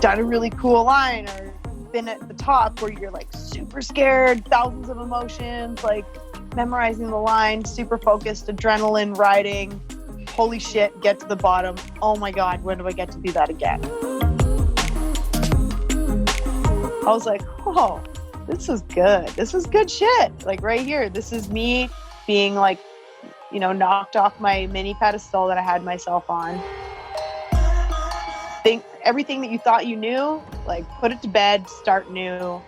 done a really cool line or been at the top where you're like super scared, thousands of emotions, like memorizing the line, super focused, adrenaline riding. Holy shit, get to the bottom. Oh my God, when do I get to do that again? I was like, oh, this is good. This is good shit. Like right here, this is me being like, you know, knocked off my mini pedestal that I had myself on. Think everything that you thought you knew, like put it to bed, start new,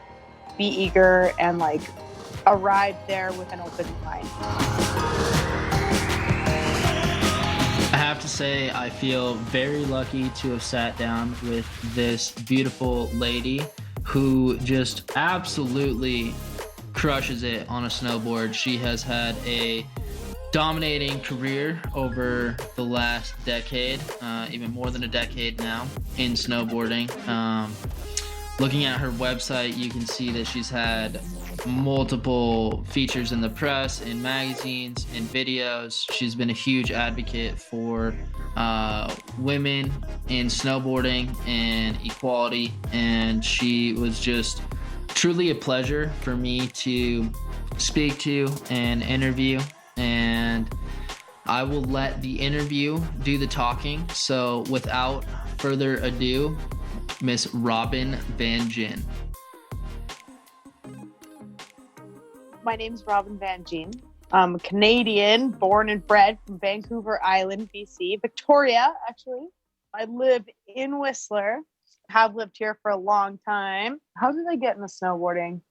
be eager, and like arrive there with an open mind. I have to say, I feel very lucky to have sat down with this beautiful lady who just absolutely crushes it on a snowboard. She has had a dominating career over the last decade, even more than a decade now in snowboarding. Looking at her website, you can see that she's had multiple features in the press, in magazines, in videos. She's been a huge advocate for women in snowboarding and equality, and she was just truly a pleasure for me to speak to and interview. And I will let the interview do the talking. So without further ado, Miss Robin Van Gyn. My name's Robin Van Gyn. I'm a Canadian, born and bred from Vancouver Island, BC. Victoria, actually. I live in Whistler. Have lived here for a long time. How did I get into snowboarding?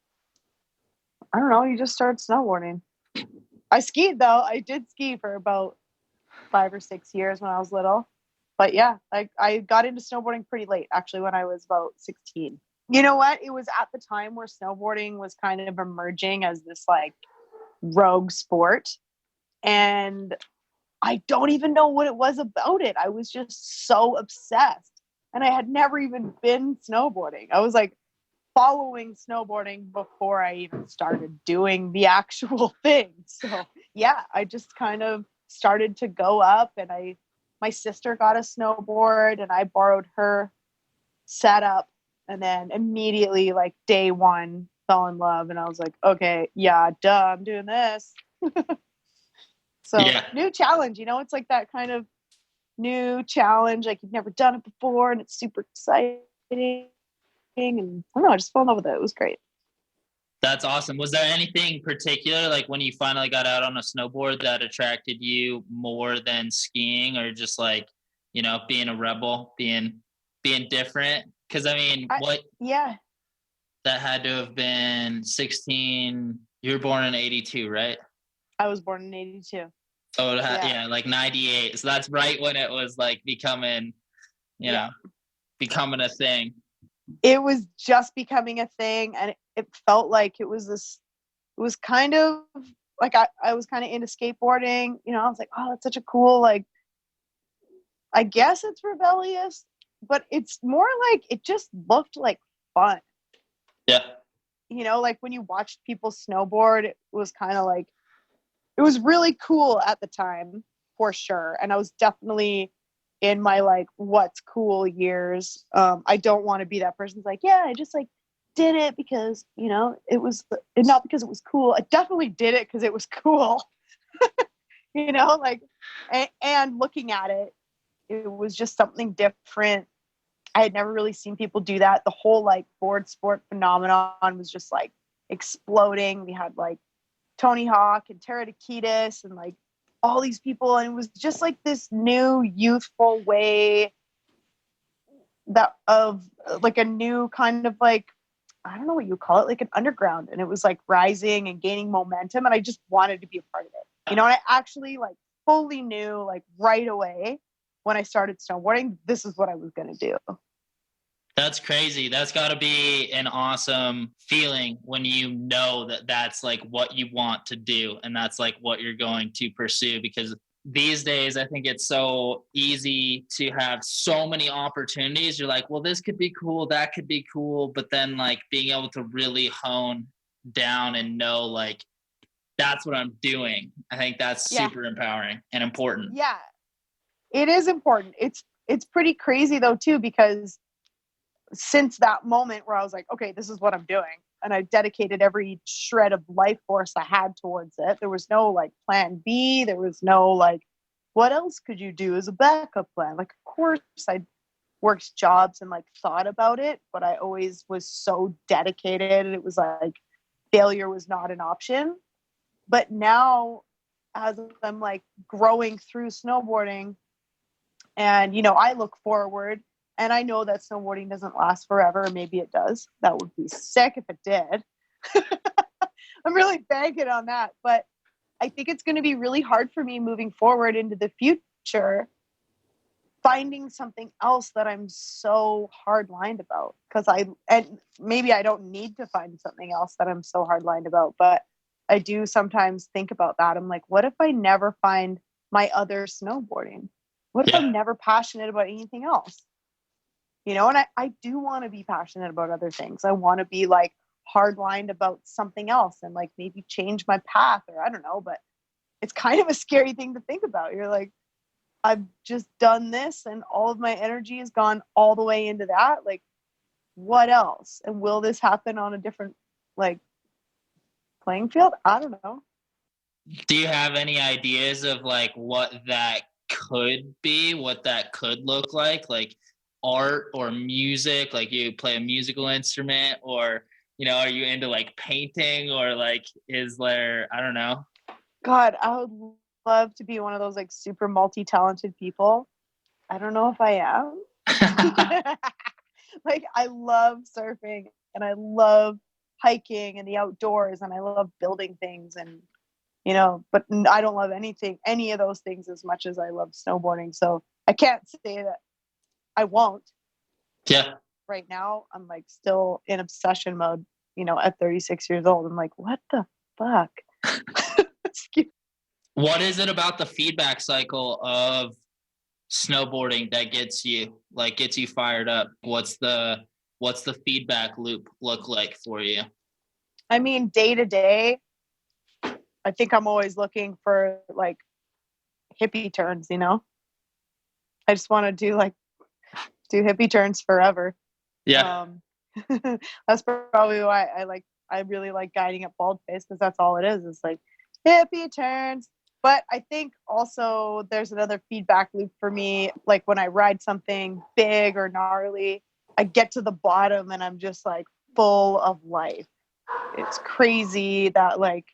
I don't know. You just started snowboarding. I skied though. I did ski for about 5 or 6 years when I was little. But yeah, I got into snowboarding pretty late, actually, when I was about 16. You know what? It was at the time where snowboarding was kind of emerging as this like rogue sport. And I don't even know what it was about it. I was just so obsessed. And I had never even been snowboarding. I was like following snowboarding before I even started doing the actual thing. So yeah, I just kind of started to go up, and my sister got a snowboard and I borrowed her setup, and then immediately like day one fell in love, and I was like, okay, yeah, duh, I'm doing this. So yeah. New challenge, you know, it's like that kind of new challenge, like you've never done it before, and it's super exciting. And I don't know, I just fell in love with it. It was great. That's awesome. Was there anything particular, like when you finally got out on a snowboard, that attracted you more than skiing, or just like, you know, being a rebel, being different? Because I mean, yeah, that had to have been 16. You were born in 82, right? I was born in 82. Oh, yeah, like 98. So that's right when it was like becoming, you know, becoming a thing. It was just becoming a thing, and it felt like it was kind of like I was kind of into skateboarding, you know. I was like, oh, that's such a cool, like, I guess it's rebellious, but it's more like it just looked like fun. Yeah. You know, like when you watched people snowboard, it was kind of like, it was really cool at the time, for sure. And I was definitely in my like what's cool years. I don't want to be that person who's like, yeah, I just like did it because, you know, it was not because it was cool. I definitely did it because it was cool. You know, like, and looking at it, it was just something different. I had never really seen people do that. The whole like board sport phenomenon was just like exploding. We had like Tony Hawk and Tara Takitis and like all these people, and it was just like this new youthful way that of like a new kind of like, I don't know what you call it, like an underground, and it was like rising and gaining momentum, and I just wanted to be a part of it, you know. And I actually like fully knew like right away when I started snowboarding, this is what I was going to do. That's crazy. That's got to be an awesome feeling when you know that that's like what you want to do, and that's like what you're going to pursue. Because these days, I think it's so easy to have so many opportunities. You're like, well, this could be cool, that could be cool. But then like being able to really hone down and know like, that's what I'm doing. I think that's super empowering and important. Yeah, it is important. It's pretty crazy though, too, because since that moment where I was like, okay, this is what I'm doing. And I dedicated every shred of life force I had towards it. There was no like plan B. There was no like, what else could you do as a backup plan? Like, of course, I worked jobs and like thought about it, but I always was so dedicated. It was like failure was not an option. But now, as I'm like growing through snowboarding, and I look forward, and I know that snowboarding doesn't last forever. Maybe it does. That would be sick if it did. I'm really banking on that. But I think it's going to be really hard for me moving forward into the future, finding something else that I'm so hard-lined about. And maybe I don't need to find something else that I'm so hard-lined about, but I do sometimes think about that. I'm like, what if I never find my other snowboarding? What if I'm never passionate about anything else? And I do want to be passionate about other things. I want to be like hard-lined about something else and like maybe change my path, or I don't know, but it's kind of a scary thing to think about. You're like, I've just done this and all of my energy has gone all the way into that. Like, what else? And will this happen on a different like playing field? I don't know. Do you have any ideas of like what that could be, what that could look like art or music? Like, you play a musical instrument, or are you into like painting, or like is there, I don't know. God, I would love to be one of those like super multi-talented people. I don't know if I am. Like, I love surfing and I love hiking and the outdoors, and I love building things, and but I don't love any of those things as much as I love snowboarding. So I can't say that I won't. Yeah. Right now, I'm like still in obsession mode, at 36 years old. I'm like, what the fuck? What is it about the feedback cycle of snowboarding that gets you fired up? What's the feedback loop look like for you? I mean, day to day, I think I'm always looking for like hippie turns, I just want to do hippie turns forever. Yeah. That's probably why I really like guiding at bald face, because that's all it is. It's like hippie turns. But I think also there's another feedback loop for me. Like when I ride something big or gnarly, I get to the bottom and I'm just like full of life. It's crazy that like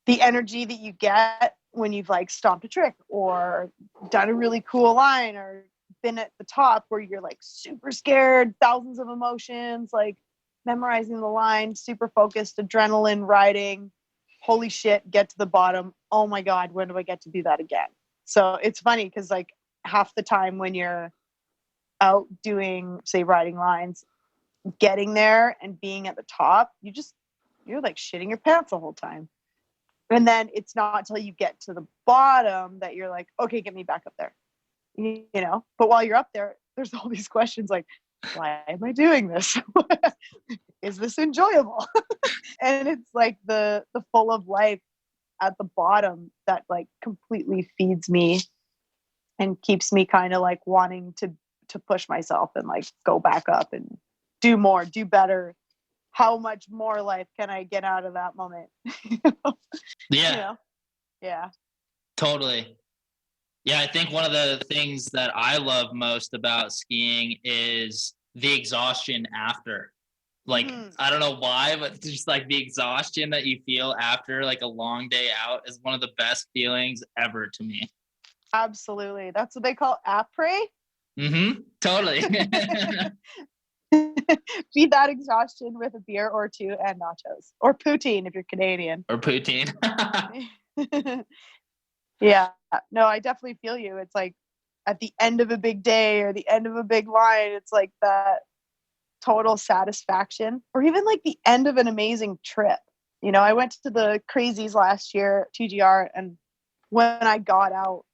the energy that you get when you've like stomped a trick or done a really cool line or been at the top where you're like super scared, thousands of emotions, like memorizing the line, super focused, adrenaline riding. Holy shit, get to the bottom. Oh my God, when do I get to do that again? So it's funny because like half the time when you're out doing, say, riding lines, getting there and being at the top, you're like shitting your pants the whole time. And then it's not until you get to the bottom that you're like, okay, get me back up there. But while you're up there, there's all these questions like, why am I doing this? Is this enjoyable? And it's like the full of life at the bottom that like completely feeds me and keeps me kind of like wanting to push myself and like go back up and do more, do better. How much more life can I get out of that moment? Yeah. Yeah. Totally. Yeah, I think one of the things that I love most about skiing is the exhaustion after. Like, I don't know why, but just like the exhaustion that you feel after like a long day out is one of the best feelings ever to me. Absolutely. That's what they call après. Mm-hmm. Totally. Feed that exhaustion with a beer or two and nachos. Or poutine if you're Canadian. Or poutine. Yeah. No, I definitely feel you. It's like at the end of a big day or the end of a big line, it's like that total satisfaction, or even like the end of an amazing trip. I went to the Crazies last year, TGR, and when I got out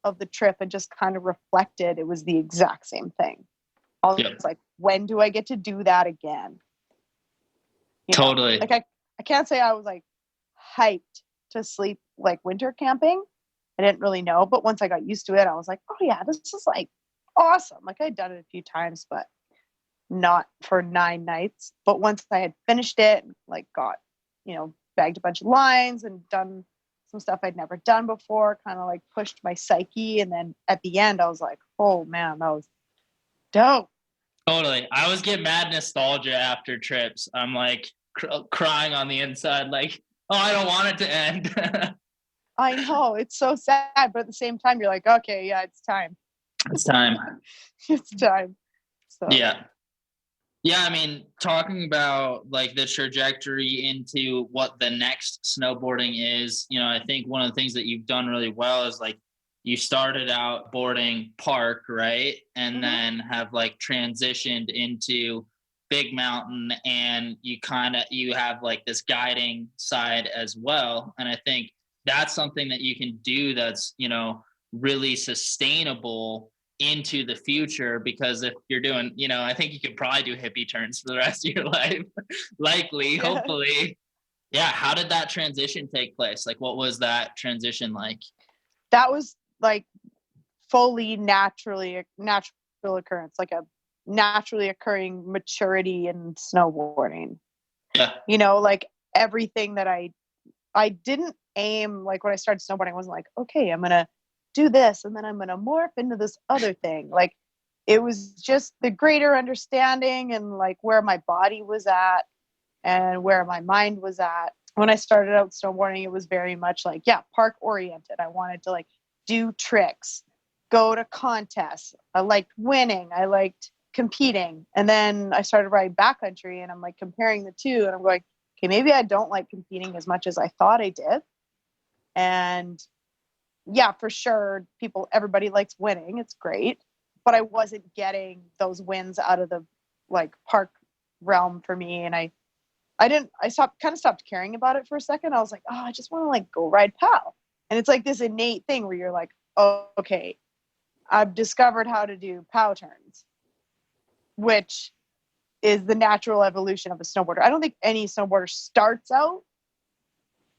of the trip and just kind of reflected, it was the exact same thing. I was like, when do I get to do that again? Totally. Like I can't say I was like hyped to sleep like winter camping. I didn't really know, but once I got used to it, I was like, oh yeah, this is like awesome. Like I'd done it a few times, but not for 9 nights. But once I had finished it, like got, bagged a bunch of lines and done some stuff I'd never done before, kind of like pushed my psyche. And then at the end, I was like, oh man, that was dope. Totally. I always get mad nostalgia after trips. I'm like crying on the inside, like, oh, I don't want it to end. I know, it's so sad, but at the same time, you're like, okay, yeah, it's time. It's time. It's time. So Yeah. Yeah, I mean, talking about like the trajectory into what the next snowboarding is, I think one of the things that you've done really well is like you started out boarding park, right? And then have like transitioned into big mountain, and you have like this guiding side as well. And I think that's something that you can do that's, really sustainable into the future, because if you're doing, I think you could probably do hippie turns for the rest of your life. Likely, hopefully. Yeah. How did that transition take place? Like, what was that transition like? that was like fully natural occurrence, like a naturally occurring maturity in snowboarding. Yeah. Like everything that I didn't aim, like when I started snowboarding, I wasn't like, okay, I'm gonna do this and then I'm gonna morph into this other thing. Like it was just the greater understanding and like where my body was at and where my mind was at. When I started out snowboarding, it was very much like, yeah, park oriented. I wanted to like do tricks, go to contests. I liked winning. I liked competing. And then I started riding backcountry and I'm like comparing the two and I'm going, okay, maybe I don't like competing as much as I thought I did. And yeah, for sure, everybody likes winning. It's great. But I wasn't getting those wins out of the like park realm for me. And I stopped caring about it for a second. I was like, oh, I just want to like go ride POW. And it's like this innate thing where you're like, oh, okay, I've discovered how to do POW turns, which is the natural evolution of a snowboarder. I don't think any snowboarder starts out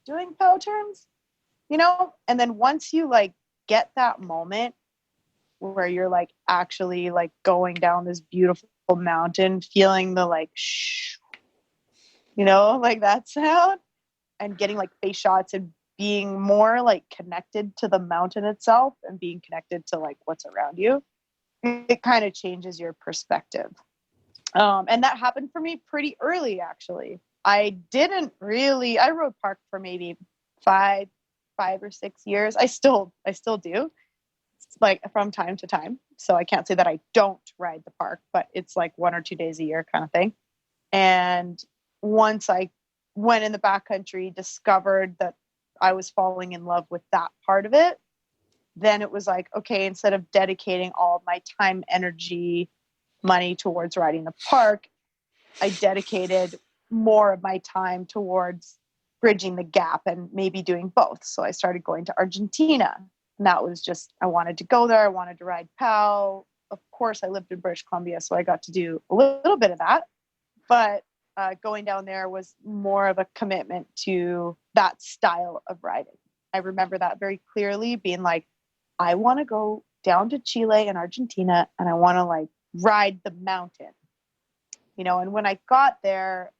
doing POW turns, and then once you like get that moment where you're like actually like going down this beautiful mountain, feeling the like like that sound, and getting like face shots and being more like connected to the mountain itself and being connected to like what's around you, it kind of changes your perspective. And that happened for me pretty early, actually. I rode park for maybe 5 or 6 years. I still do, like from time to time. So I can't say that I don't ride the park, but it's like 1 or 2 days a year kind of thing. And once I went in the backcountry, discovered that I was falling in love with that part of it, then it was like, okay, instead of dedicating all of my time, energy, money towards riding the park, I dedicated more of my time towards bridging the gap and maybe doing both. So I started going to Argentina. And that was just, I wanted to go there. I wanted to ride POW. Of course, I lived in British Columbia, so I got to do a little bit of that. But going down there was more of a commitment to that style of riding. I remember that very clearly, being like, I want to go down to Chile and Argentina and I want to like ride the mountain, and when I got there,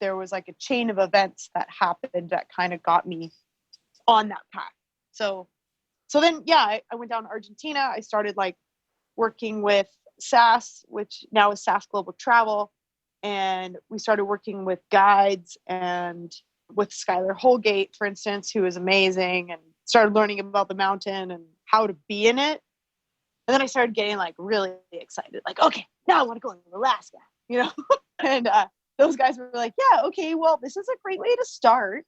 there was like a chain of events that happened that kind of got me on that path. So then, yeah, I went down to Argentina. I started like working with SAS, which now is SAS Global Travel. And we started working with guides and with Skylar Holgate, for instance, who is amazing, and started learning about the mountain and how to be in it. And then I started getting like really excited, like, okay, now I want to go to Alaska, and those guys were like, yeah, okay, well, this is a great way to start.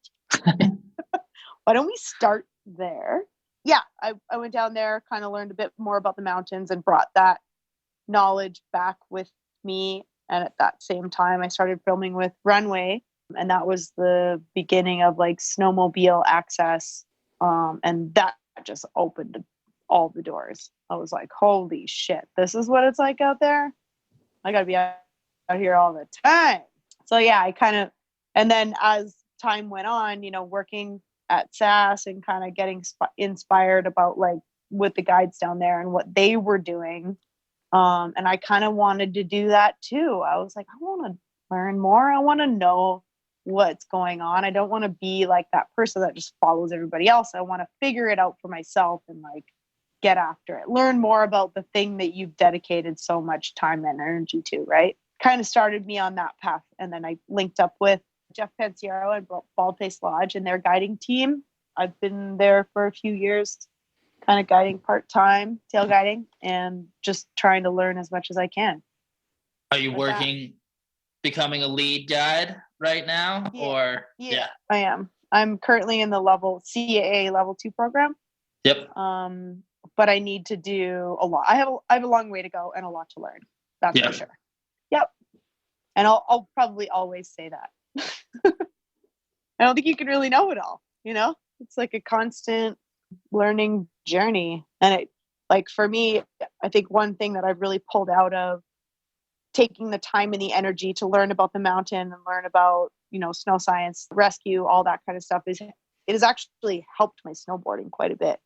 Why don't we start there? Yeah, I went down there, kind of learned a bit more about the mountains and brought that knowledge back with me. And at that same time, I started filming with Runway. And that was the beginning of like snowmobile access. And that just opened all the doors. I was like, holy shit, this is what it's like out there. I got to be out here all the time. So yeah, and then as time went on, working at SAS and kind of getting inspired about like with the guides down there and what they were doing, And I kind of wanted to do that too. I was like, I want to learn more. I want to know what's going on. I don't want to be like that person that just follows everybody else. I want to figure it out for myself and like get after it. Learn more about the thing that you've dedicated so much time and energy to, right? Kind of started me on that path. And then I linked up with Jeff Pensiero and Baldface Lodge and their guiding team. I've been there for a few years, kind of guiding part-time, tail guiding, and just trying to learn as much as I can. Are you working, becoming a lead guide right now? Yeah. Or yeah, I am. I'm currently in the CAA level 2 program. Yep. But I need to do a lot. I have a long way to go and a lot to learn. That's for sure. Yep. And I'll probably always say that. I don't think you can really know it all, you know? It's like a constant learning journey. And it, like, for me, I think one thing that I've really pulled out of taking the time and the energy to learn about the mountain and learn about, you know, snow science, rescue, all that kind of stuff it has actually helped my snowboarding quite a bit.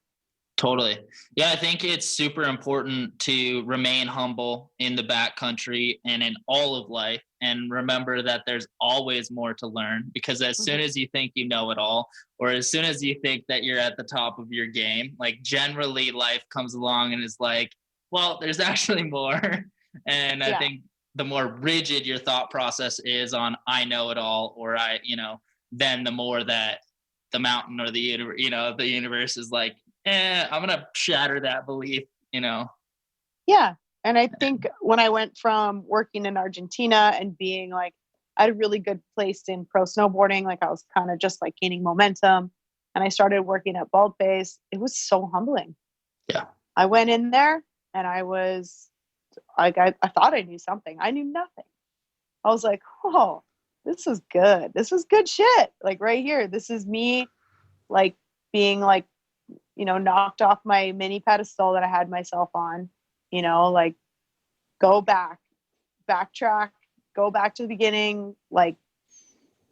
Totally. Yeah, I think it's super important to remain humble in the backcountry and in all of life, and remember that there's always more to learn, because as soon as you think you know it all, or as soon as you think that you're at the top of your game, like generally life comes along and is like, well, there's actually more. And I think the more rigid your thought process is on I know it all, or then the more that the mountain or the universe is like, I'm going to shatter that belief, Yeah. And I think when I went from working in Argentina and being like, I had a really good place in pro snowboarding, like I was kind of just like gaining momentum, and I started working at Baldface, it was so humbling. Yeah. I went in there and I was like, I thought I knew something. I knew nothing. I was like, oh, this is good. This is good shit. Like right here, this is me like being like, knocked off my mini pedestal that I had myself on, like go backtrack, go back to the beginning, like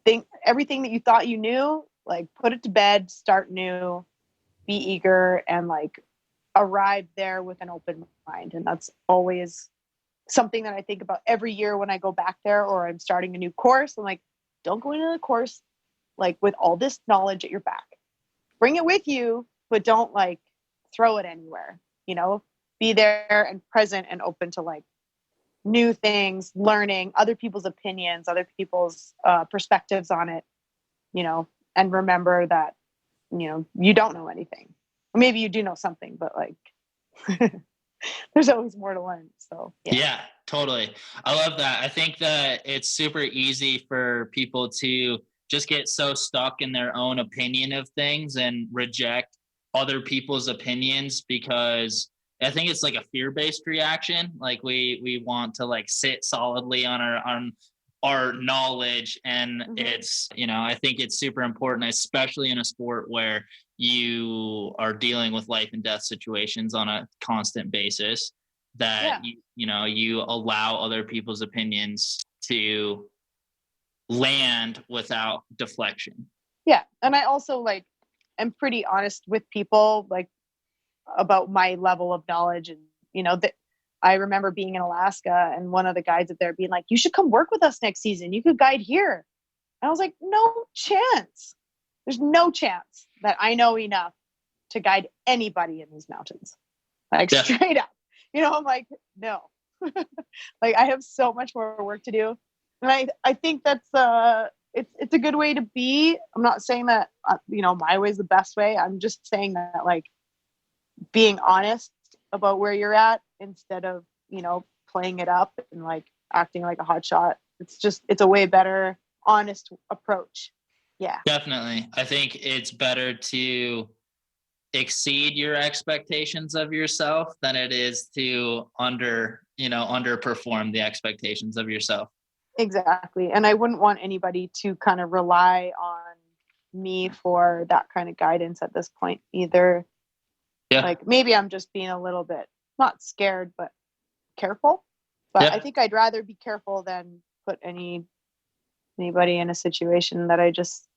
think everything that you thought you knew, like put it to bed, start new, be eager, and like arrive there with an open mind. And that's always something that I think about every year when I go back there or I'm starting a new course. I'm like, don't go into the course like with all this knowledge at your back. Bring it with you, but don't like throw it anywhere, be there and present and open to like new things, learning other people's opinions, other people's perspectives on it, and remember that, you don't know anything. Or maybe you do know something, but like there's always more to learn. So yeah, totally. I love that. I think that it's super easy for people to just get so stuck in their own opinion of things and reject other people's opinions, because I think it's like a fear-based reaction. Like we want to like sit solidly on our knowledge, and it's, I think it's super important, especially in a sport where you are dealing with life and death situations on a constant basis, that you allow other people's opinions to land without deflection. Yeah. And I also like am pretty honest with people like about my level of knowledge. And that I remember being in Alaska and one of the guides up there being like, you should come work with us next season, you could guide here. And I was like, no chance. There's no chance that I know enough to guide anybody in these mountains, like straight up. I'm like, no. Like I have so much more work to do. And I think that's it's a good way to be. I'm not saying that my way is the best way. I'm just saying that like being honest about where you're at instead of playing it up and like acting like a hotshot. It's a way better, honest approach. Yeah, definitely. I think it's better to exceed your expectations of yourself than it is to underperform the expectations of yourself. Exactly. And I wouldn't want anybody to kind of rely on me for that kind of guidance at this point either. Yeah. Like maybe I'm just being a little bit not scared, but careful. But I think I'd rather be careful than put anybody in a situation that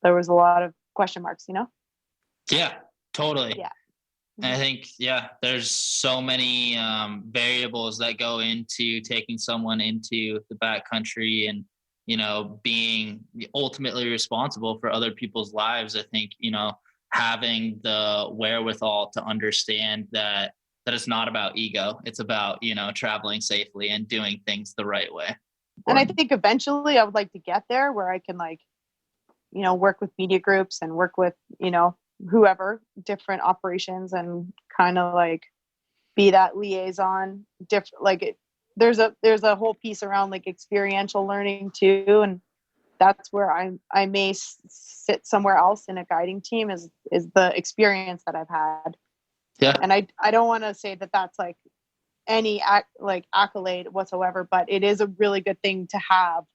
there was a lot of question marks, Yeah, totally. Yeah. And I think, yeah, there's so many variables that go into taking someone into the backcountry and, being ultimately responsible for other people's lives. I think, having the wherewithal to understand that it's not about ego. It's about, traveling safely and doing things the right way. And I think eventually I would like to get there where I can work with media groups and work with, whoever, different operations, and kind of like be that liaison. There's a whole piece around like experiential learning too, and that's where I may sit somewhere else in a guiding team is the experience that I've had. Yeah. And I don't want to say that that's like any accolade whatsoever, but it is a really good thing to have,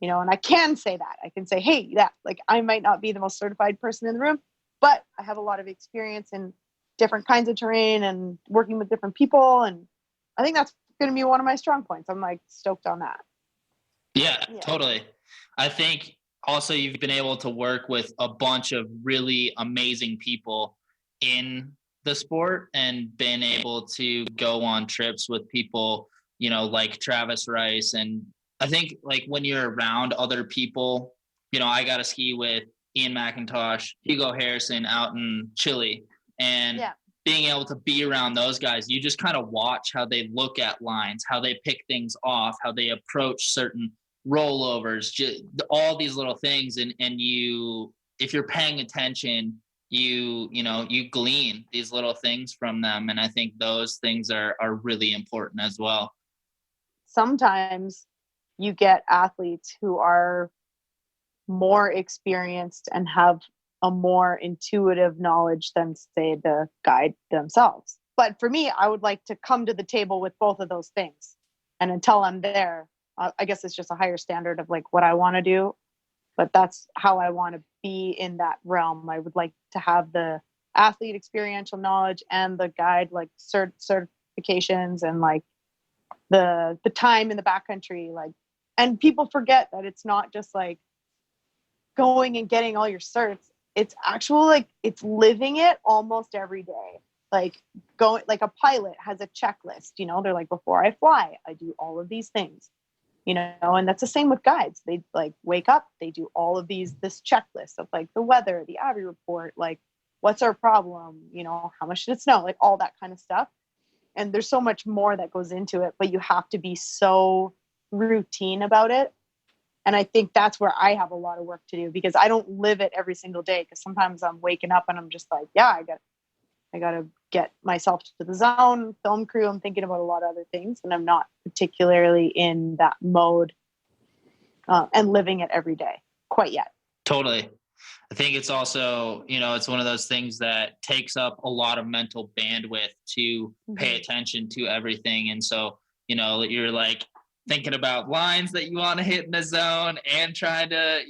and I can say that. I can say, hey, that, like, I might not be the most certified person in the room, but I have a lot of experience in different kinds of terrain and working with different people. And I think that's going to be one of my strong points. I'm like stoked on that. Yeah, totally. I think also you've been able to work with a bunch of really amazing people in the sport and been able to go on trips with people, like Travis Rice. And I think like when you're around other people, I got to ski with Ian McIntosh, Hugo Harrison out in Chile, and being able to be around those guys, you just kind of watch how they look at lines, how they pick things off, how they approach certain rollovers, just all these little things. And you, if you're paying attention, you glean these little things from them. And I think those things are really important as well. Sometimes you get athletes who are more experienced and have a more intuitive knowledge than, say, the guide themselves. But for me, I would like to come to the table with both of those things. And until I'm there, I guess it's just a higher standard of like what I want to do. But that's how I want to be in that realm. I would like to have the athlete experiential knowledge and the guide like certifications and like the time in the backcountry. Like, and people forget that it's not just like going and getting all your certs. It's actual, like, it's living it almost every day. Like going, like a pilot has a checklist, they're like, before I fly, I do all of these things, and that's the same with guides. They like wake up, they do all of this checklist of like the weather, the Abbey report, like what's our problem, how much did it snow, like all that kind of stuff. And there's so much more that goes into it, but you have to be so routine about it. And I think that's where I have a lot of work to do, because I don't live it every single day. Because sometimes I'm waking up and I'm just like, I got to get myself to the zone, film crew. I'm thinking about a lot of other things, and I'm not particularly in that mode and living it every day quite yet. Totally. I think it's also, it's one of those things that takes up a lot of mental bandwidth to pay attention to everything. And so, you're like thinking about lines that you want to hit in the zone and trying to,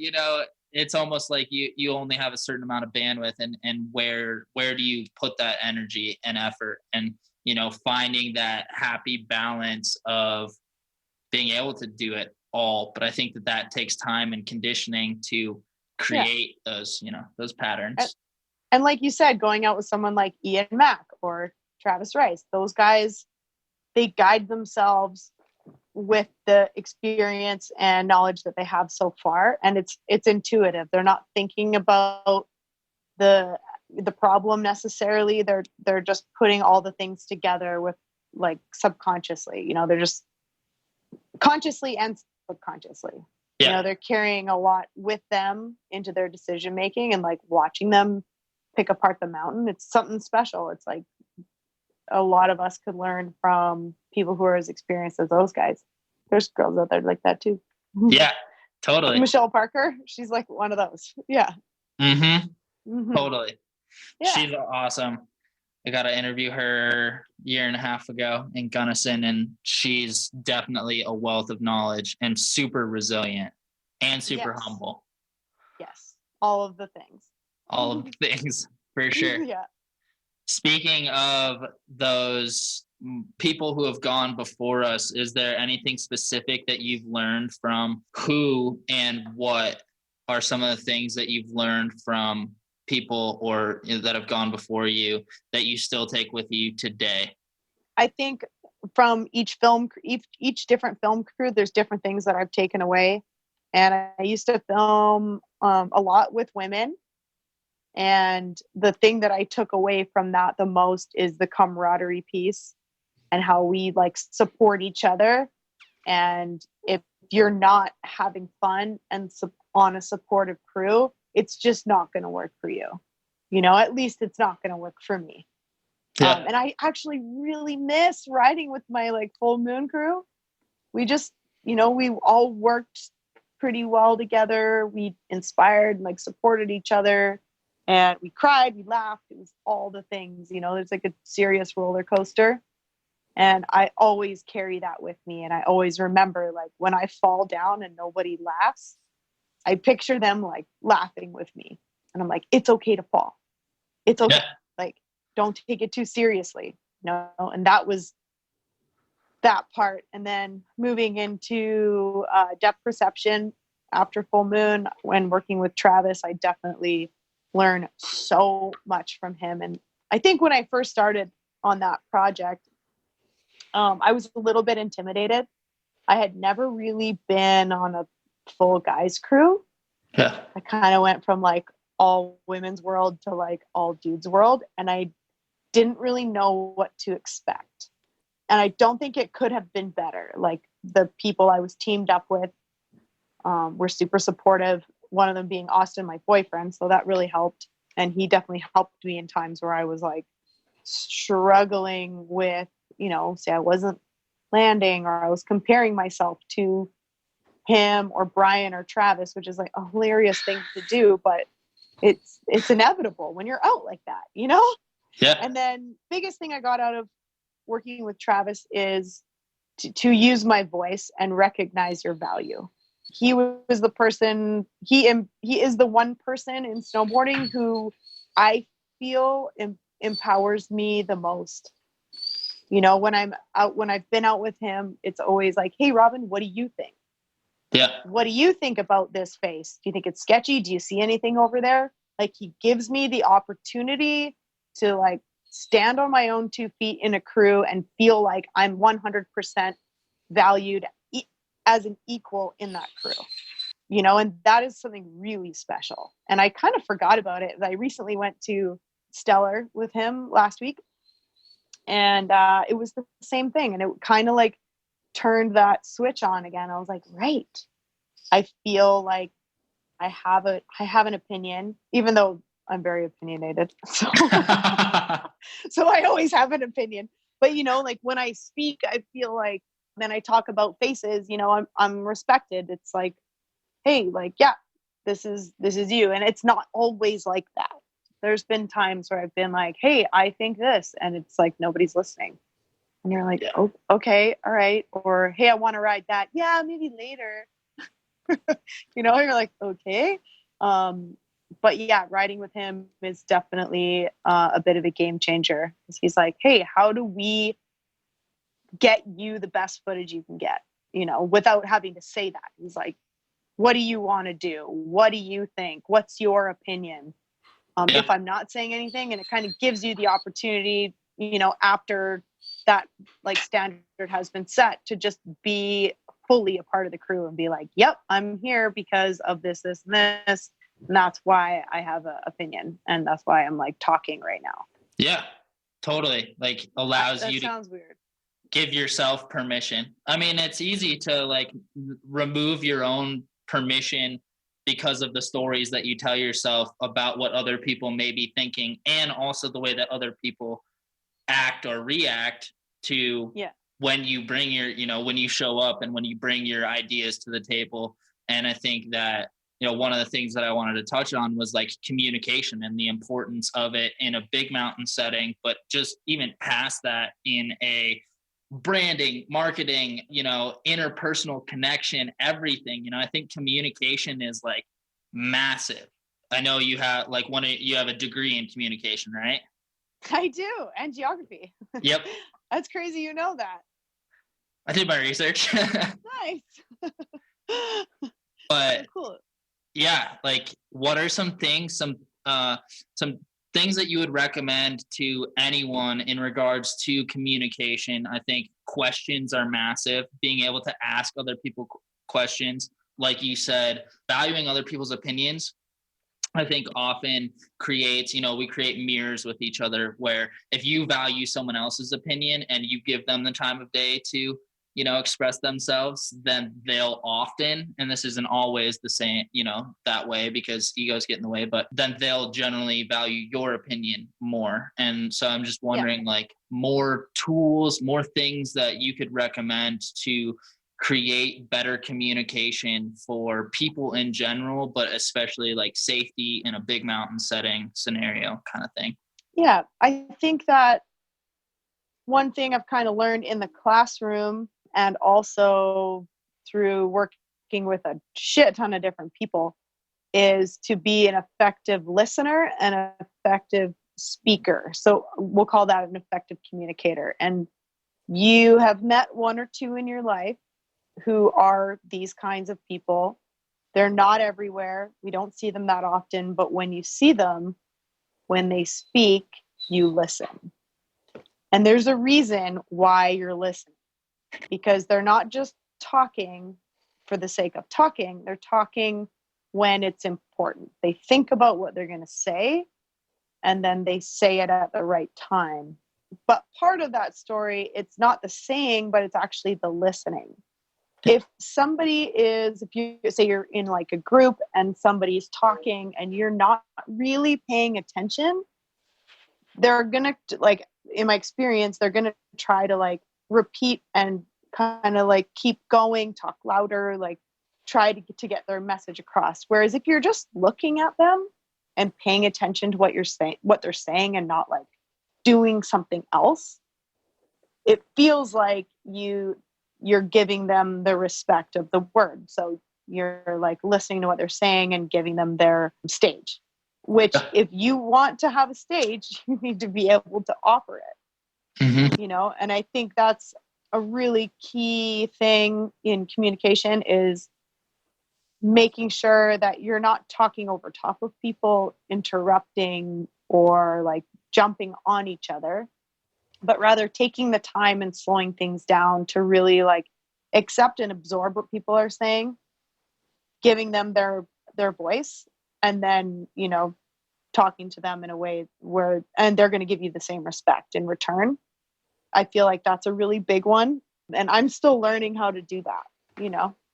it's almost like you only have a certain amount of bandwidth, and where do you put that energy and effort, and, finding that happy balance of being able to do it all. But I think that takes time and conditioning to create those patterns. And like you said, going out with someone like Ian Mack or Travis Rice, those guys, they guide themselves with the experience and knowledge that they have so far, and it's intuitive. They're not thinking about the problem necessarily. They're just putting all the things together with like subconsciously. They're just consciously and subconsciously. They're carrying a lot with them into their decision making, and like watching them pick apart the mountain. It's something special. It's like a lot of us could learn from people who are as experienced as those guys. There's girls out there like that too. Yeah, totally. Michelle Parker, she's like one of those. Yeah. Totally. Yeah. She's awesome. I got to interview her a year and a half ago in Gunnison, and she's definitely a wealth of knowledge and super resilient and super humble. Yes. All of the things. All of the things, for sure. Yeah. Speaking of those people who have gone before us, is there anything specific that you've learned from who and what are some of the things that you've learned from people or that have gone before you that you still take with you today? I think from each different film crew, there's different things that I've taken away. And I used to film a lot with women. And the thing that I took away from that the most is the camaraderie piece and how we like support each other. And if you're not having fun and on a supportive crew, it's just not going to work for you. At least it's not going to work for me. Yeah. And I actually really miss riding with my like full moon crew. We just, we all worked pretty well together. We inspired and like supported each other, and we cried, we laughed. It was all the things, there's like a serious roller coaster. And I always carry that with me. And I always remember like when I fall down and nobody laughs, I picture them like laughing with me. And I'm like, it's okay to fall. It's okay. Yeah. Like, don't take it too seriously. And that was that part. And then moving into depth perception after full moon, when working with Travis, I definitely learned so much from him. And I think when I first started on that project, I was a little bit intimidated. I had never really been on a full guys crew. Yeah. I kind of went from like all women's world to like all dudes world. And I didn't really know what to expect. And I don't think it could have been better. Like the people I was teamed up with were super supportive. One of them being Austin, my boyfriend. So that really helped. And he definitely helped me in times where I was like struggling with, say I wasn't landing, or I was comparing myself to him or Brian or Travis, which is like a hilarious thing to do, but it's inevitable when you're out like that, Yeah. And then biggest thing I got out of working with Travis is to use my voice and recognize your value. He was the person, he is the one person in snowboarding who I feel empowers me the most. When I've been out with him, it's always like, hey, Robin, what do you think? Yeah. What do you think about this face? Do you think it's sketchy? Do you see anything over there? Like, he gives me the opportunity to like stand on my own 2 feet in a crew and feel like I'm 100% valued as an equal in that crew, and that is something really special. And I kind of forgot about it. I recently went to Stellar with him last week, and it was the same thing. And it kind of like turned that switch on again. I was like, right. I feel like I have an opinion, even though I'm very opinionated. So, so I always have an opinion. But like when I speak, I feel like then I talk about faces, I'm respected. It's like, hey, like, yeah, this is you. And it's not always like that. There's been times where I've been like, hey, I think this, and it's like nobody's listening. And you're like, oh, okay, all right. Or, hey, I want to ride that. Yeah, maybe later. You're like, okay. But yeah, riding with him is definitely a bit of a game changer. He's like, hey, how do we get you the best footage you can get, without having to say that? He's like, what do you want to do? What do you think? What's your opinion? If I'm not saying anything, and it kind of gives you the opportunity, after that like standard has been set, to just be fully a part of the crew and be like, yep, I'm here because of this, this, and this. And that's why I have an opinion. And that's why I'm like talking right now. Yeah, totally. Like allows that you to sounds weird. give yourself permission. I mean, it's easy to like remove your own permission because of the stories that you tell yourself about what other people may be thinking, and also the way that other people act or react to when you bring when you show up and when you bring your ideas to the table. And I think that, one of the things that I wanted to touch on was like communication and the importance of it in a big mountain setting, but just even past that in a branding, marketing, interpersonal connection, everything. I think communication is like massive. I know you have you have a degree in communication, right? I do, and geography. Yep. That's crazy. You know that. I did my research. Nice. But oh, cool. Yeah, like what are some things, some some things that you would recommend to anyone in regards to communication. I think questions are massive. Being able to ask other people questions, like you said, valuing other people's opinions, I think often creates, we create mirrors with each other, where if you value someone else's opinion and you give them the time of day to, express themselves, then they'll often, and this isn't always the same, that way, because egos get in the way, but then they'll generally value your opinion more. And so I'm just wondering, like, more tools, more things that you could recommend to create better communication for people in general, but especially like safety in a big mountain setting scenario kind of thing. Yeah, I think that one thing I've kind of learned in the classroom and also through working with a shit ton of different people is to be an effective listener and an effective speaker. So we'll call that an effective communicator. And you have met one or two in your life who are these kinds of people. They're not everywhere. We don't see them that often, but when you see them, when they speak, you listen. And there's a reason why you're listening, because they're not just talking for the sake of talking. They're talking when it's important. They think about what they're going to say, and then they say it at the right time. But part of that story, it's not the saying, but it's actually the listening. If you say you're in like a group and somebody's talking and you're not really paying attention, they're going to, like, in my experience, they're going to try to like repeat and kind of like keep going, talk louder, like try to get their message across. Whereas if you're just looking at them and paying attention to what they're saying and not like doing something else, it feels like you're giving them the respect of the word. So you're like listening to what they're saying and giving them their stage, which if you want to have a stage, you need to be able to offer it, and I think that's a really key thing in communication, is making sure that you're not talking over top of people, interrupting, or like jumping on each other, but rather taking the time and slowing things down to really like accept and absorb what people are saying, giving them their voice, and then, talking to them in a way and they're going to give you the same respect in return. I feel like that's a really big one. And I'm still learning how to do that,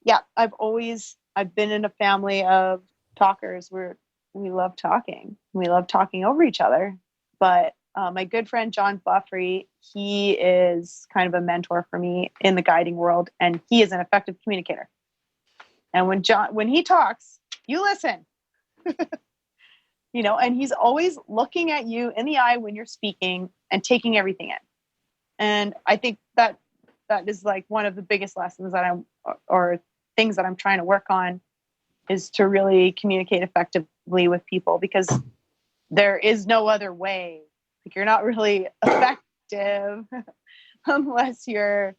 Yeah, I've been in a family of talkers where we love talking. We love talking over each other. But my good friend, John Buffrey, he is kind of a mentor for me in the guiding world. And he is an effective communicator. And when he talks, you listen, and he's always looking at you in the eye when you're speaking and taking everything in. And I think that is like one of the biggest lessons or things that I'm trying to work on, is to really communicate effectively with people, because there is no other way. Like, you're not really effective unless you're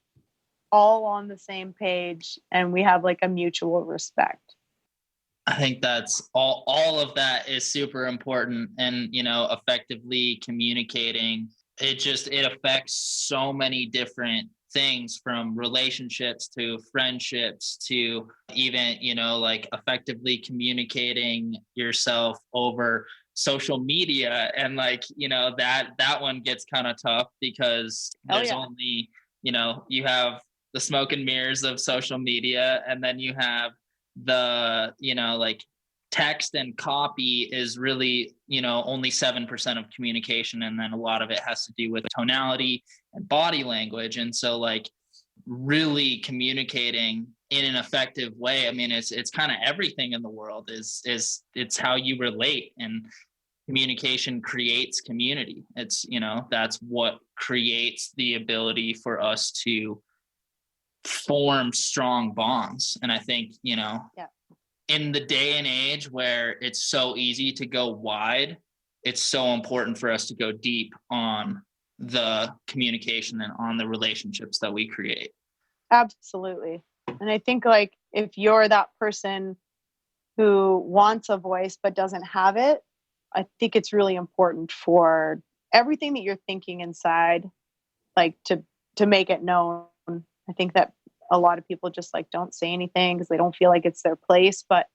all on the same page and we have like a mutual respect. I think that's all of that is super important. And, effectively communicating, it affects so many different things, from relationships to friendships to even, like effectively communicating yourself over social media. And like, that one gets kind of tough, because there's only, you have the smoke and mirrors of social media, and then you have the, like text and copy is really, only 7% of communication. And then a lot of it has to do with tonality and body language. And so like really communicating in an effective way, I mean, it's kind of everything in the world is it's how you relate, and communication creates community. It's, that's what creates the ability for us to form strong bonds. And I think, in the day and age where it's so easy to go wide, it's so important for us to go deep on the communication and on the relationships that we create. Absolutely. And I think like if you're that person who wants a voice but doesn't have it, I think it's really important for everything that you're thinking inside, like to make it known. I think that a lot of people just like don't say anything because they don't feel like it's their place, but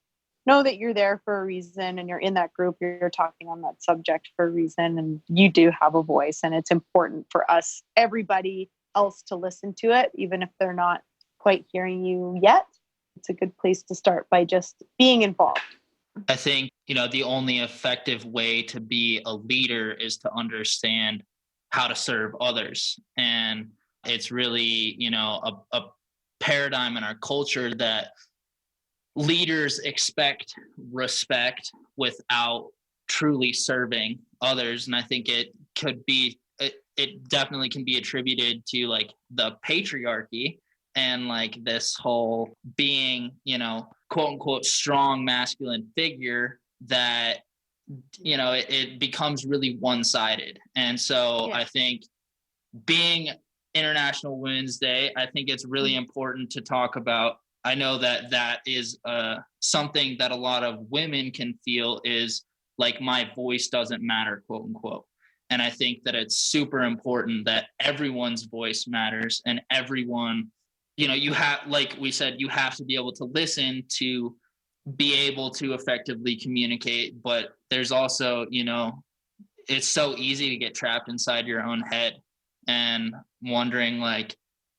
know that you're there for a reason and you're in that group, you're talking on that subject for a reason, and you do have a voice, and it's important for us, everybody else, to listen to it, even if they're not quite hearing you yet. It's a good place to start by just being involved. I think, the only effective way to be a leader is to understand how to serve others. And it's really, a paradigm in our culture that leaders expect respect without truly serving others. And I think it definitely can be attributed to like the patriarchy and like this whole being, quote unquote, strong masculine figure that, it becomes really one-sided. And so I think being International Women's Day, I think it's really important to talk about. I know that is something that a lot of women can feel is like, my voice doesn't matter, quote unquote. And I think that it's super important that everyone's voice matters, and everyone, you have, like we said, you have to be able to listen to be able to effectively communicate. But there's also, it's so easy to get trapped inside your own head, and wondering like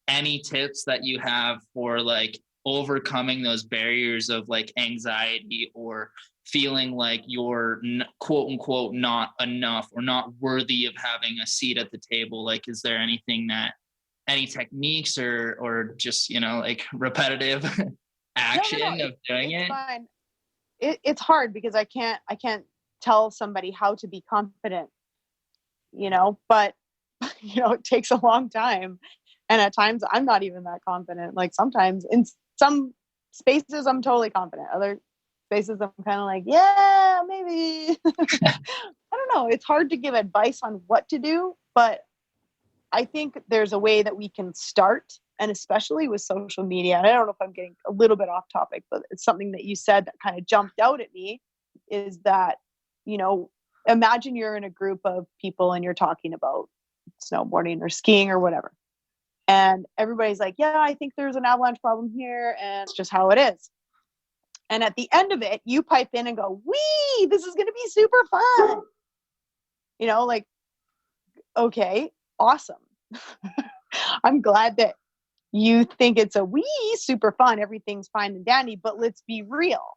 any tips that you have for like overcoming those barriers of like anxiety or feeling like you're quote unquote not enough or not worthy of having a seat at the table. Like, is there any techniques or just, like repetitive action of doing it? Fine. It's hard because I can't tell somebody how to be confident, but it takes a long time. And at times I'm not even that confident. Like, sometimes in some spaces I'm totally confident. Other spaces I'm kind of like, yeah, maybe. I don't know. It's hard to give advice on what to do, but I think there's a way that we can start, and especially with social media. And I don't know if I'm getting a little bit off topic, but it's something that you said that kind of jumped out at me, is that, imagine you're in a group of people and you're talking about snowboarding or skiing or whatever. And everybody's like, yeah, I think there's an avalanche problem here, and it's just how it is. And at the end of it, you pipe in and go, wee, this is going to be super fun. Like, okay, awesome. I'm glad that you think it's a wee super fun. Everything's fine and dandy, but let's be real.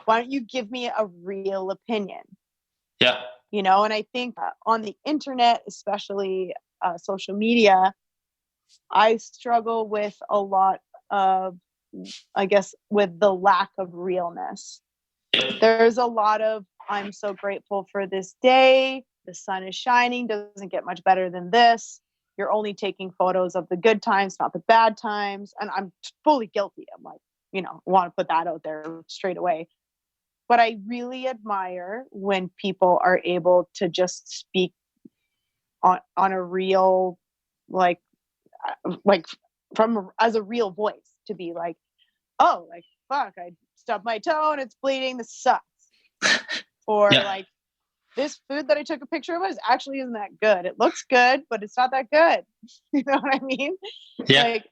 Why don't you give me a real opinion? Yeah. And I think on the internet, especially social media, I struggle with a lot of, I guess, with the lack of realness. There's a lot of, I'm so grateful for this day. The sun is shining. Doesn't get much better than this. You're only taking photos of the good times, not the bad times. And I'm fully guilty. I'm like, want to put that out there straight away. But I really admire when people are able to just speak on a real, like from as a real voice, to be like, oh, like, fuck, I stubbed my toe and it's bleeding. This sucks. Or like, this food that I took a picture of actually isn't that good. It looks good, but it's not that good. You know what I mean? Yeah. Like,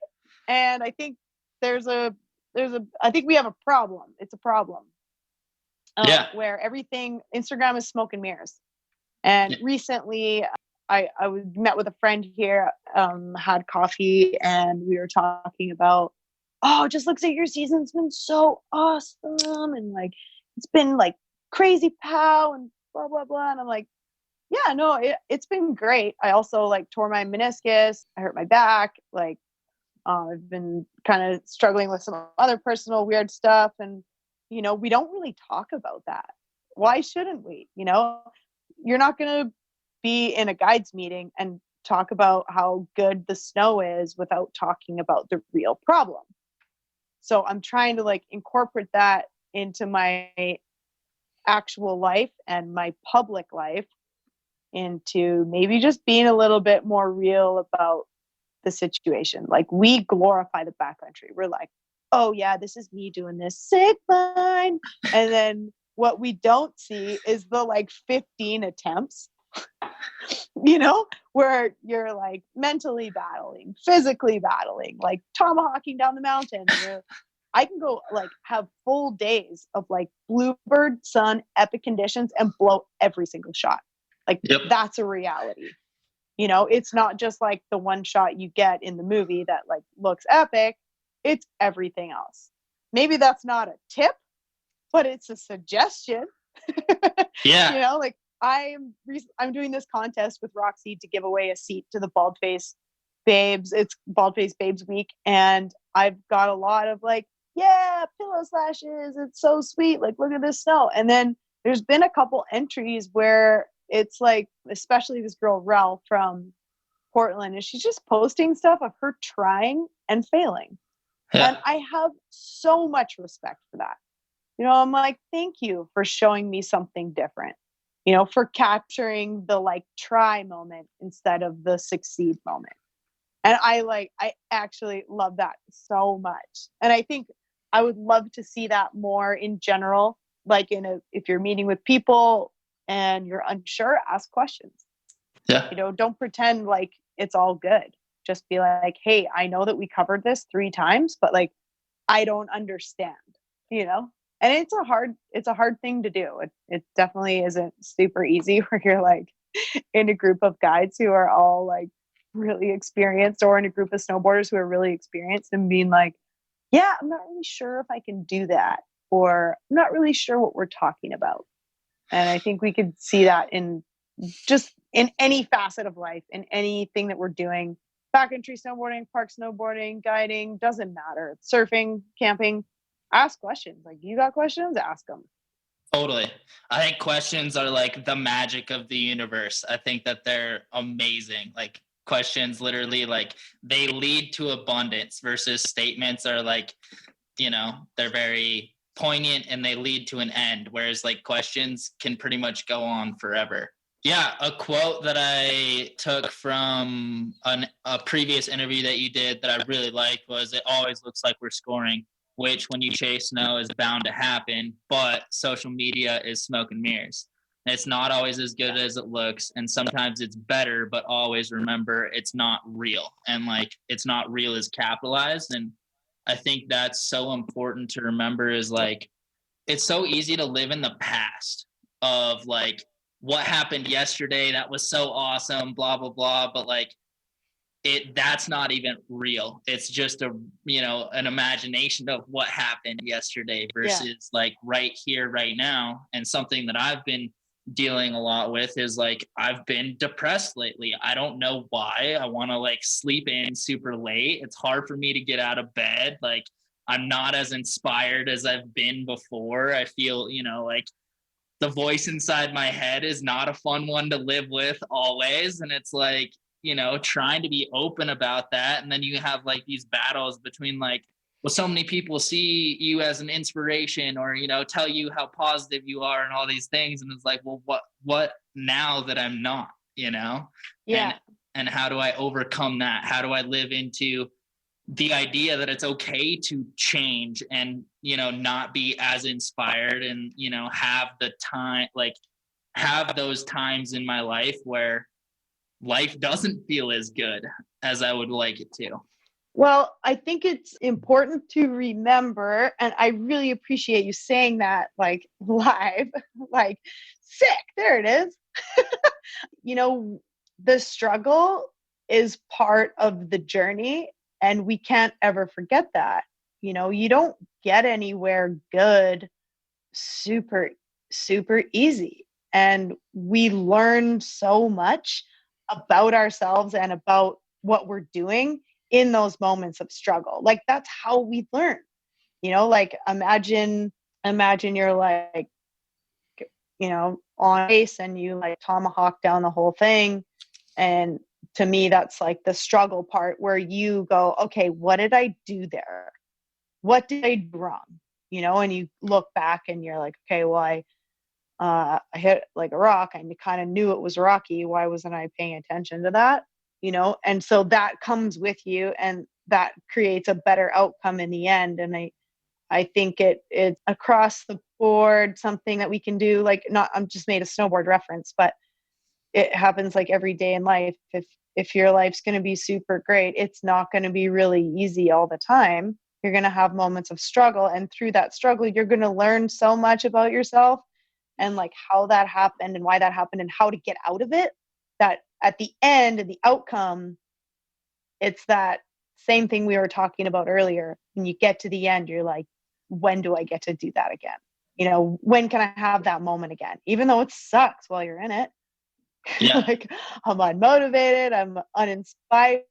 and I think I think we have a problem. It's a problem. Where everything, Instagram is smoke and mirrors. And recently I met with a friend here, had coffee, and we were talking about, oh, just looks like your season's been so awesome. And like, it's been like crazy pow and blah, blah, blah. And I'm like, yeah, no, it's been great. I also like tore my meniscus. I hurt my back. Like, I've been kind of struggling with some other personal weird stuff. And, we don't really talk about that. Why shouldn't we? You're not going to be in a guides meeting and talk about how good the snow is without talking about the real problem. So I'm trying to like incorporate that into my actual life and my public life, into maybe just being a little bit more real about the situation. Like, we glorify the backcountry. We're like, oh yeah, this is me doing this sick fine. And then what we don't see is the like 15 attempts, where you're like mentally battling, physically battling, like tomahawking down the mountain. I can go like have full days of like bluebird sun, epic conditions, and blow every single shot. Like Yep. that's a reality. It's not just like the one shot you get in the movie that like looks epic. It's everything else. Maybe that's not a tip, but it's a suggestion. Yeah. Like I'm doing this contest with Roxy to give away a seat to the Bald Face Babes. It's Bald Face Babes Week, and I've got a lot of like, yeah, pillow slashes. It's so sweet. Like, look at this snow. And then there's been a couple entries where it's like, especially this girl Rel from Portland, and she's just posting stuff of her trying and failing. Yeah. And I have so much respect for that. I'm like, thank you for showing me something different, for capturing the like try moment instead of the succeed moment. And I actually love that so much. And I think I would love to see that more in general, like if you're meeting with people and you're unsure, ask questions. Yeah. Don't pretend like it's all good. Just be like, hey, I know that we covered this 3 times, but like, I don't understand, and it's a hard thing to do. It definitely isn't super easy where you're like in a group of guides who are all like really experienced, or in a group of snowboarders who are really experienced, and being like, yeah, I'm not really sure if I can do that, or I'm not really sure what we're talking about. And I think we could see that in any facet of life, in anything that we're doing. Backcountry snowboarding, park snowboarding, guiding, doesn't matter. Surfing, camping, ask questions. Like, you got questions, ask them. Totally. I think questions are like the magic of the universe. I think that they're amazing. Like, questions literally, like, they lead to abundance, versus statements are like, they're very poignant and they lead to an end, whereas like questions can pretty much go on forever. Yeah, a quote that I took from a previous interview that you did that I really liked was, "It always looks like we're scoring, which when you chase snow is bound to happen, but social media is smoke and mirrors. It's not always as good as it looks, and sometimes it's better, but always remember it's not real." And like, it's not real is capitalized. And I think that's so important to remember, is like, it's so easy to live in the past of like, what happened yesterday, that was so awesome, blah, blah, blah. But like, that's not even real. It's just an imagination of what happened yesterday versus like right here, right now. And something that I've been dealing a lot with is like, I've been depressed lately. I don't know why. I want to like sleep in super late. It's hard for me to get out of bed. Like, I'm not as inspired as I've been before. I feel, like the voice inside my head is not a fun one to live with always. And it's like, trying to be open about that. And then you have like these battles between like, well, so many people see you as an inspiration, or, tell you how positive you are and all these things. And it's like, well, what now that I'm not, Yeah. And how do I overcome that? How do I live into the idea that it's okay to change and, not be as inspired, and, have the time, like have those times in my life where life doesn't feel as good as I would like it to. Well, I think it's important to remember, and I really appreciate you saying that like live, like, sick, there it is. The struggle is part of the journey, and we can't ever forget that. You don't get anywhere good super, super easy. And we learn so much about ourselves and about what we're doing in those moments of struggle. Like, that's how we learn. Like, imagine you're like, on base, and you like tomahawk down the whole thing. And to me, that's like the struggle part, where you go, okay, what did I do there? What did I do wrong? And you look back and you're like, okay, well, I hit like a rock. I kind of knew it was rocky. Why wasn't I paying attention to that? And so that comes with you, and that creates a better outcome in the end. And I think it's across the skateboard, something that we can do. Like, not, I'm just made a snowboard reference, but it happens like every day in life. If your life's going to be super great, it's not going to be really easy all the time. You're going to have moments of struggle, and through that struggle, you're going to learn so much about yourself and like how that happened and why that happened and how to get out of it, that at the end, the outcome, it's that same thing we were talking about earlier. When you get to the end, you're like, when do I get to do that again? You know, when can I have that moment again? Even though it sucks while you're in it. Yeah. Like, I'm unmotivated, I'm uninspired,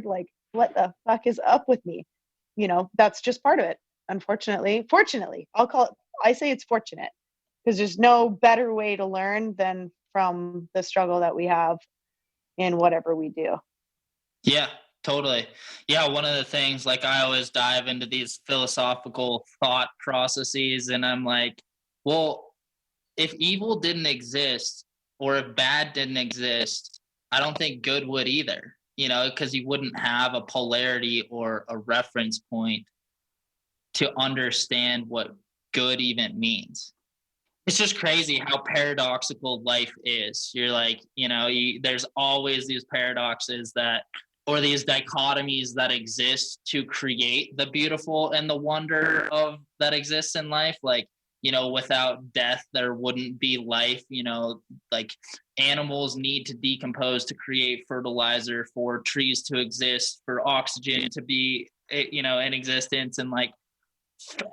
like, what the fuck is up with me? You know, that's just part of it. Unfortunately, fortunately, I say it's fortunate, because there's no better way to learn than from the struggle that we have in whatever we do. Yeah, totally. Yeah, one of the things, like, I always dive into these philosophical thought processes, and I'm like, well, if evil didn't exist or if bad didn't exist, I don't think good would either, because you wouldn't have a polarity or a reference point to understand what good even means. It's just crazy how paradoxical life is. You're like, there's always these paradoxes that, or these dichotomies that exist to create the beautiful and the wonder of that exists in life. Like, without death, there wouldn't be life. Like, animals need to decompose to create fertilizer for trees to exist, for oxygen to be, in existence. And like,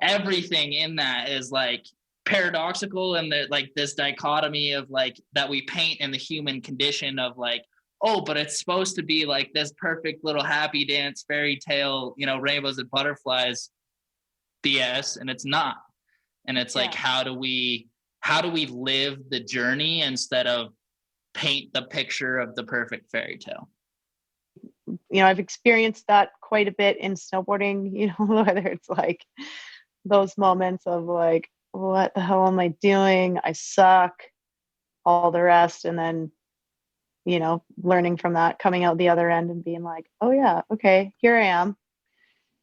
everything in that is like paradoxical, and like this dichotomy of like that we paint in the human condition of like, oh, but it's supposed to be like this perfect little happy dance fairy tale, rainbows and butterflies BS, and it's not. And it's like, how do we live the journey instead of paint the picture of the perfect fairy tale? I've experienced that quite a bit in snowboarding, whether it's like those moments of like, what the hell am I doing? I suck, all the rest. And then, learning from that, coming out the other end and being like, oh yeah, okay, here I am.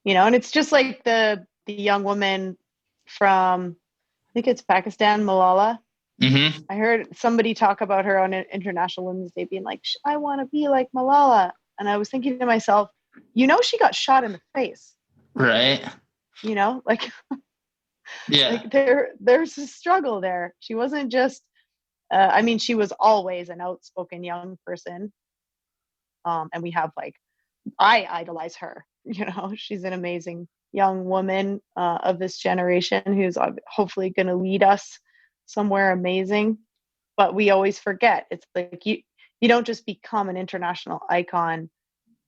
And it's just like the young woman from, I think it's Pakistan, Malala. Mm-hmm. I heard somebody talk about her on International Women's Day being like, I want to be like Malala. And I was thinking to myself, she got shot in the face. Right. Like, yeah, like there's a struggle there. She wasn't just, she was always an outspoken young person. And we have like, I idolize her. She's an amazing young woman of this generation who's hopefully going to lead us somewhere amazing. But we always forget, it's like you don't just become an international icon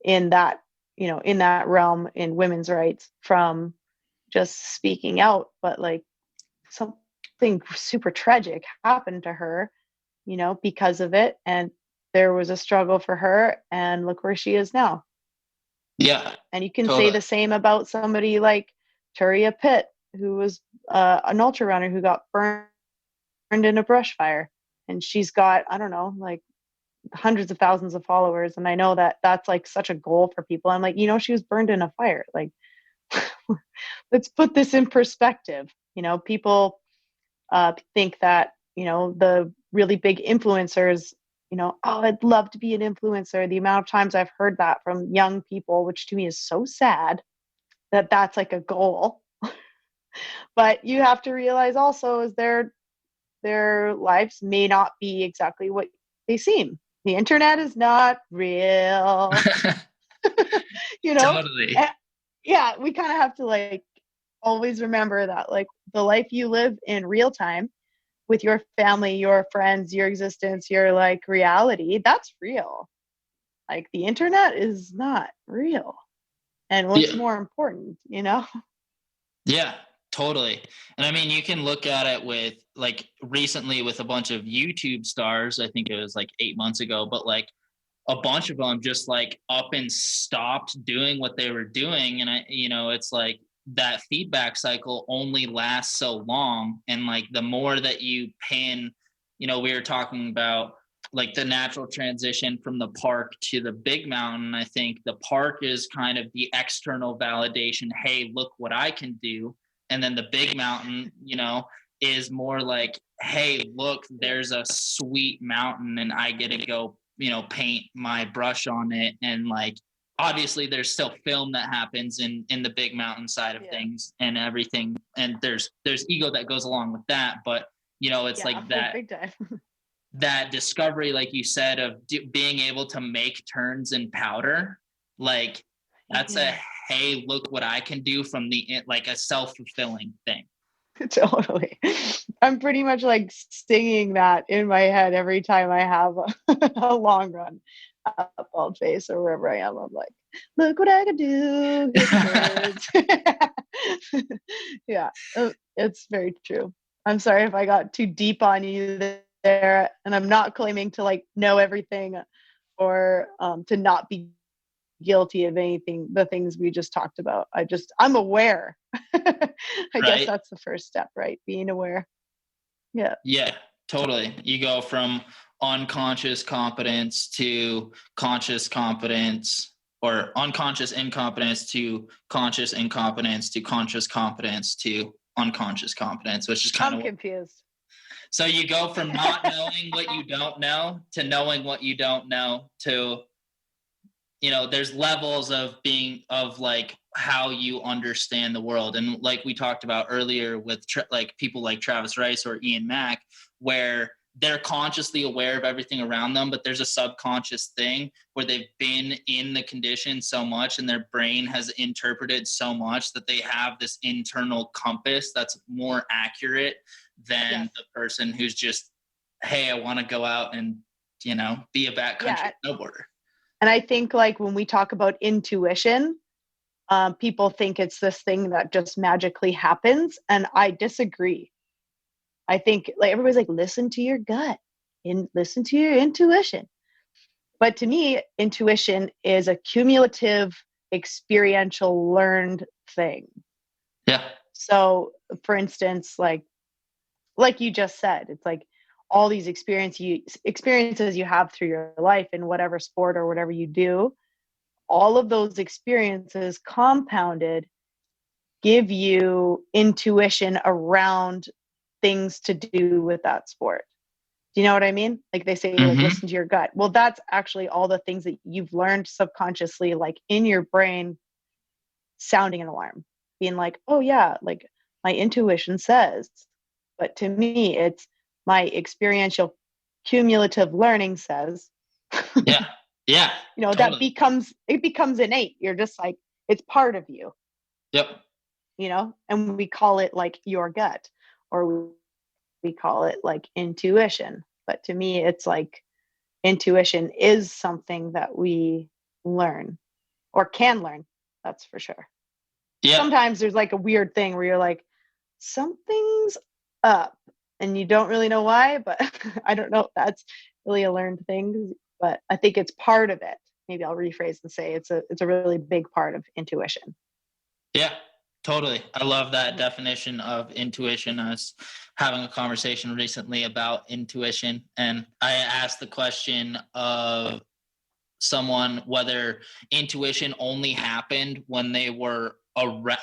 in that, in that realm in women's rights from just speaking out, but like something super tragic happened to her, because of it. And there was a struggle for her, and look where she is now. Yeah. And you can totally. say the same about somebody like Turia Pitt, who was an ultra runner who got burned in a brush fire. And she's got, I don't know, like hundreds of thousands of followers. And I know that that's like such a goal for people. I'm like, she was burned in a fire. Like, let's put this in perspective. People think that, the really big influencers, oh, I'd love to be an influencer. The amount of times I've heard that from young people, which to me is so sad that that's like a goal. But you have to realize also is their lives may not be exactly what they seem. The internet is not real. Totally. And, yeah, we kind of have to like always remember that like the life you live in real time with your family, your friends, your existence, your like reality, that's real. Like the internet is not real. And what's more important, Yeah, totally. And I mean, you can look at it with like recently with a bunch of YouTube stars. I think it was like 8 months ago, but like a bunch of them just like up and stopped doing what they were doing. And it's like that feedback cycle only lasts so long. And like the more that you pin, we were talking about like the natural transition from the park to the big mountain. I think the park is kind of the external validation. Hey, look what I can do. And then the big mountain, is more like, hey, look, there's a sweet mountain and I get to go, paint my brush on it. And like, obviously there's still film that happens in the big mountain side of things and everything. And there's ego that goes along with that. But, it's like that, big time. that discovery, like you said, of being able to make turns in powder, like that's a, hey, look what I can do from like a self-fulfilling thing. Totally. I'm pretty much like singing that in my head every time I have a long run up Bald Face or wherever I am. I'm like, look what I can do. Yeah, it's very true. I'm sorry if I got too deep on you there, and I'm not claiming to like know everything or to not be guilty of anything, the things we just talked about. I'm aware. I guess that's the first step, right? Being aware. Yeah, totally. You go from unconscious competence to conscious competence, or unconscious incompetence to conscious incompetence to conscious competence to unconscious competence, which is kind of confused. So you go from not knowing what you don't know to knowing what you don't know to, there's levels of like how you understand the world. And like we talked about earlier with like people like Travis Rice or Ian Mack, where they're consciously aware of everything around them, but there's a subconscious thing where they've been in the condition so much and their brain has interpreted so much that they have this internal compass that's more accurate than the person who's just, hey, I want to go out and, be a backcountry snowboarder. And I think like when we talk about intuition, people think it's this thing that just magically happens. And I disagree. I think like everybody's like, listen to your gut and listen to your intuition. But to me, intuition is a cumulative, experiential, learned thing. Yeah. So for instance, like you just said, it's like all these experiences you have through your life in whatever sport or whatever you do, all of those experiences compounded give you intuition around things to do with that sport. Do you know what I mean? Like they say, like, listen to your gut. Well, that's actually all the things that you've learned subconsciously, like in your brain, sounding an alarm, being like, oh yeah, like my intuition says. But to me, it's my experiential cumulative learning says. Yeah. Yeah. Totally. That becomes innate. You're just like, it's part of you. Yep. And we call it like your gut, or we call it like intuition. But to me, it's like intuition is something that we learn or can learn. That's for sure. Yeah. Sometimes there's like a weird thing where you're like, something's up and you don't really know why, but I don't know if that's really a learned thing, but I think it's part of it. Maybe I'll rephrase and say it's a really big part of intuition. Yeah, totally. I love that definition of intuition. I was having a conversation recently about intuition, and I asked the question of someone whether intuition only happened when they were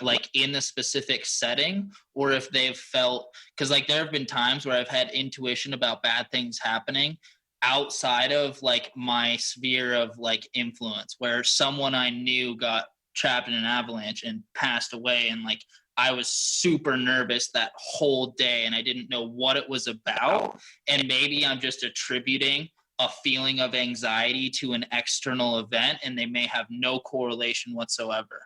like in a specific setting, or if they've felt, because like there have been times where I've had intuition about bad things happening outside of like my sphere of like influence, where someone I knew got trapped in an avalanche and passed away, and like I was super nervous that whole day and I didn't know what it was about, and maybe I'm just attributing a feeling of anxiety to an external event and they may have no correlation whatsoever.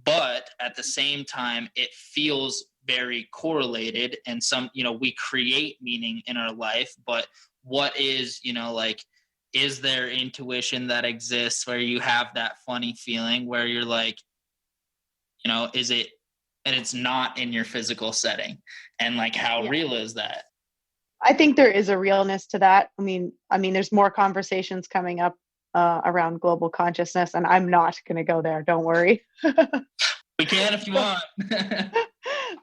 But at the same time, it feels very correlated, and some, we create meaning in our life, but what is, like, is there intuition that exists where you have that funny feeling where you're like, is it, and it's not in your physical setting, and like how real is that? I think there is a realness to that. I mean, there's more conversations coming up around global consciousness, and I'm not going to go there. Don't worry. We can if you want.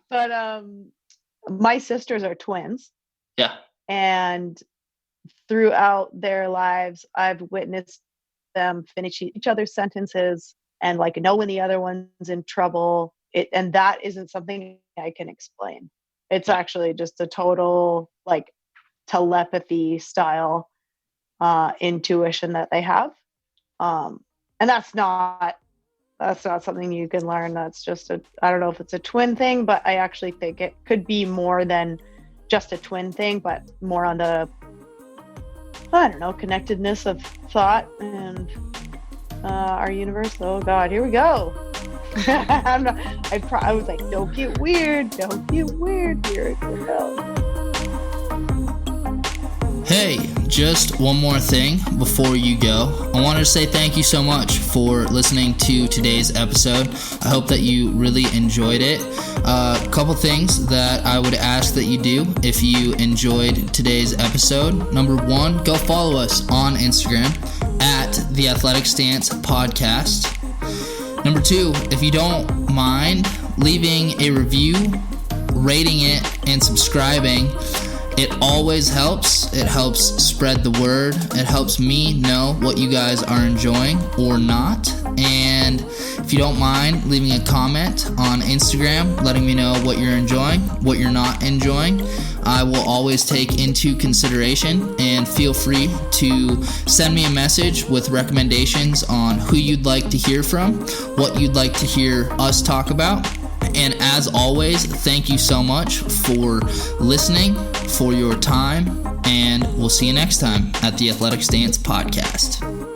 But my sisters are twins. Yeah. And throughout their lives, I've witnessed them finish each other's sentences and like know when the other one's in trouble. And that isn't something I can explain. It's actually just a total like telepathy style intuition that they have. And that's not something you can learn. That's just I don't know if it's a twin thing, but I actually think it could be more than just a twin thing, but more on the, I don't know, connectedness of thought and our universe. Oh God, here we go. I was like, don't get weird. Here it goes. Hey, just one more thing before you go. I wanted to say thank you so much for listening to today's episode. I hope that you really enjoyed it. A couple things that I would ask that you do if you enjoyed today's episode. Number one, go follow us on Instagram at The Athletic Stance Podcast. Number two, if you don't mind leaving a review, rating it, and subscribing, it always helps. It helps spread the word. It helps me know what you guys are enjoying or not. And if you don't mind leaving a comment on Instagram, letting me know what you're enjoying, what you're not enjoying, I will always take into consideration. And feel free to send me a message with recommendations on who you'd like to hear from, what you'd like to hear us talk about. And as always, thank you so much for listening, for your time, and we'll see you next time at the Athletic Stance Podcast.